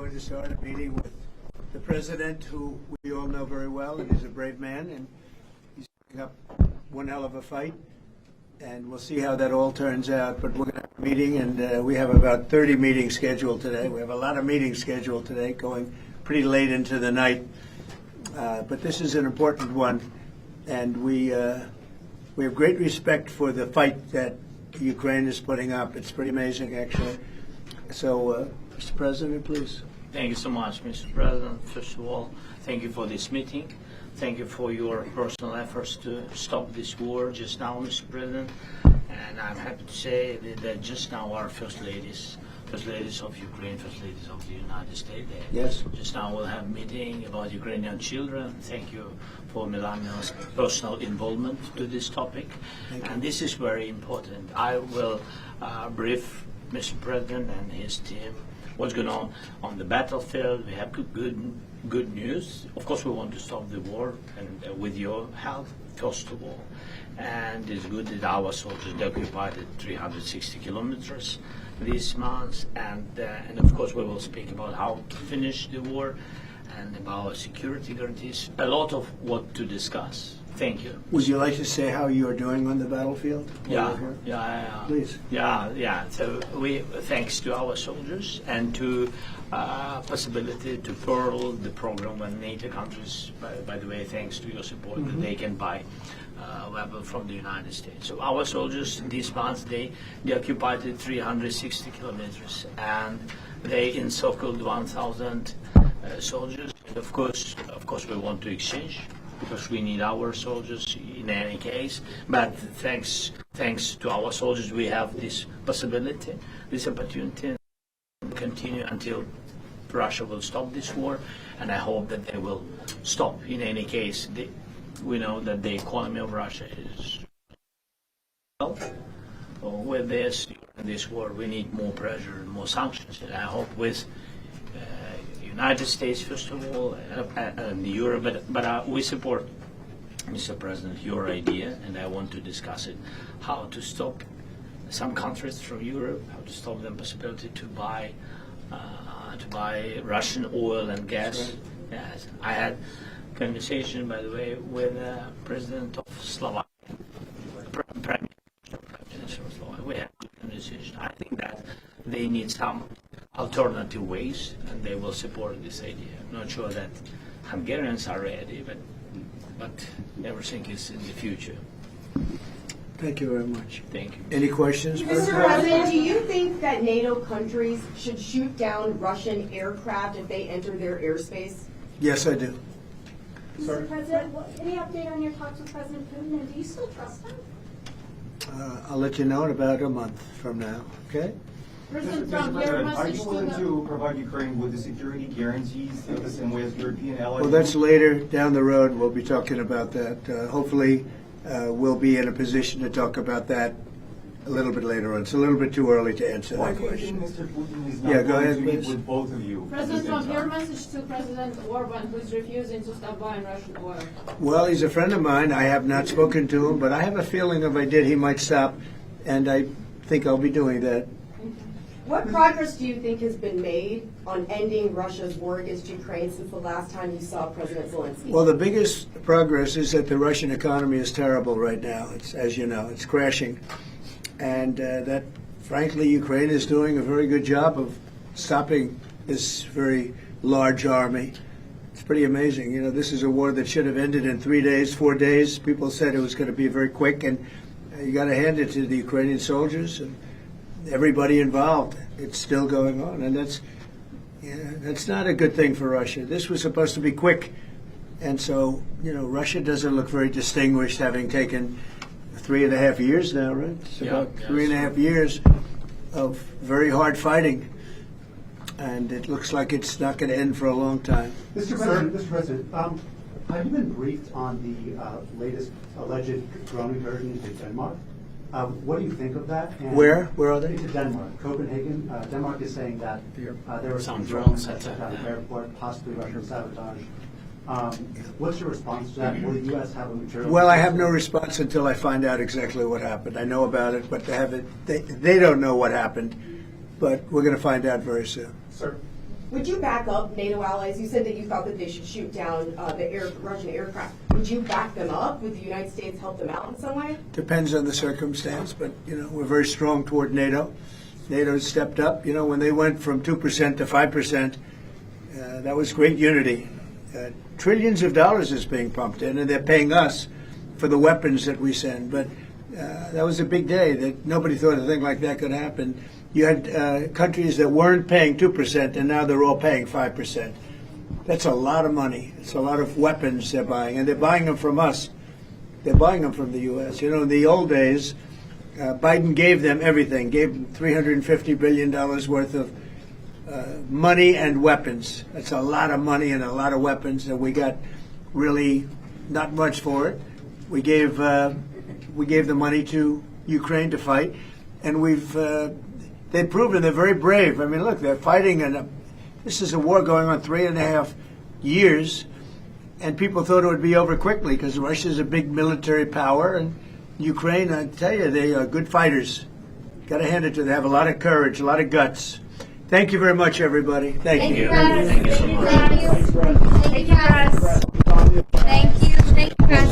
going to start a meeting with the president, who we all know very well, and he's a brave man, and he's picking up one hell of a fight. And we'll see how that all turns out. But we're going to have a meeting, and we have about 30 meetings scheduled today. We have a lot of meetings scheduled today, going pretty late into the night. But this is an important one, and we have great respect for the fight that Ukraine is putting up. It's pretty amazing, actually. So, Mr. President, please. Thank you so much, Mr. President. First of all, thank you for this meeting. Thank you for your personal efforts to stop this war just now, Mr. President. And I'm happy to say that just now our First Ladies of Ukraine, First Ladies of the United States, Yes. just now we'll have a meeting about Ukrainian children. Thank you for Melania's personal involvement to this topic. And this is very important. I will brief Mr. President and his team what's going on the battlefield. We have good news. Of course, we want to stop the war, and with your help, first of all. And it's good that our soldiers occupied 360 kilometers this month. And of course, we will speak about how to finish the war and about security guarantees. A lot of what to discuss. Thank you. Would you like to say how you are doing on the battlefield? Yeah. Please. Yeah. So thanks to our soldiers and to possibility to further the program when NATO countries, by the way, thanks to your support, that they can buy weapons from the United States. So our soldiers this month, they occupied 360 kilometers, and they encircled 1,000 soldiers. And of course, we want to exchange, because we need our soldiers in any case. But thanks to our soldiers, we have this possibility, this opportunity to continue until Russia will stop this war, and I hope that they will stop. In any case, we know that the economy of Russia is with this war. We need more pressure and more sanctions, and I hope with United States, first of all, and Europe, but we support, Mr. President, your idea, and I want to discuss it, how to stop some countries from Europe, how to stop them possibility to buy Russian oil and gas. Yes. I had conversation, by the way, with President of Slovakia, Prime Minister of Slovakia. We had good conversation. I think that they need some alternative ways, and they will support this idea. I'm not sure that Hungarians are ready, but everything is in the future. Thank you very much. Thank you. Any questions? Mr. President, do you think that NATO countries should shoot down Russian aircraft if they enter their airspace? Yes, I do. Mr. President, any update on your talks with President Putin, and do you still trust him? I'll let you know in about a month from now, okay? President Mr. Trump, your President, are message you to willing the... to provide Ukraine with the security guarantees the same way as European allies? Well, that's later down the road. We'll be talking about that. Hopefully, we'll be in a position to talk about that a little bit later on. It's a little bit too early to answer Why that do you think question. Mr. Putin is Yeah, not go going ahead, to meet please. with both of you? President Trump, your message to President Orban, who is refusing to stop buying Russian oil. Well, he's a friend of mine. I have not spoken to him, but I have a feeling if I did, he might stop, and I think I'll be doing that. What progress do you think has been made on ending Russia's war against Ukraine since the last time you saw President Zelenskyy? Well, the biggest progress is that the Russian economy is terrible right now. It's, as you know, it's crashing. And that, frankly, Ukraine is doing a very good job of stopping this very large army. It's pretty amazing. You know, this is a war that should have ended in 3 days, 4 days. People said it was going to be very quick, and you got to hand it to the Ukrainian soldiers and everybody involved. It's still going on, and that's not a good thing for Russia. This was supposed to be quick, and so, you know, Russia doesn't look very distinguished, having taken 3.5 years now, right? It's about 3.5 years of very hard fighting, and it looks like it's not going to end for a long time. Mr. President, have you been briefed on the latest alleged drone incursion into Denmark? What do you think of that? And Where are they? Into Denmark, Copenhagen. Denmark is saying that there were some Some drones drones at the airport, possibly Russian sabotage. What's your response to that? Will the U.S. have a material? Well, I have no response until I find out exactly what happened. I know about it, but they don't know what happened. But we're going to find out very soon. Sir? Would you back up NATO allies? You said that you thought that they should shoot down the Russian aircraft. Would you back them up? Would the United States help them out in some way? Depends on the circumstance, but we're very strong toward NATO. NATO has stepped up. When they went from 2% to 5%, that was great unity. Trillions of dollars is being pumped in, and they're paying us for the weapons that we send. But that was a big day. That nobody thought a thing like that could happen. You had countries that weren't paying 2%, and now they're all paying 5%. That's a lot of money. It's a lot of weapons they're buying, and they're buying them from us. They're buying them from the U.S. In the old days, Biden gave them everything, gave them $350 billion worth of money and weapons. That's a lot of money and a lot of weapons, and we got really not much for it. We gave the money to Ukraine to fight, and they've proven they're very brave. I mean, look, they're fighting, and this is a war going on 3.5 years, and people thought it would be over quickly because Russia's a big military power, and Ukraine, I tell you, they are good fighters. Got to hand it to them. They have a lot of courage, a lot of guts. Thank you very much, everybody. Thank you. Thank you so much. Thank you, Press. Thank you, Press. Thank you, Press.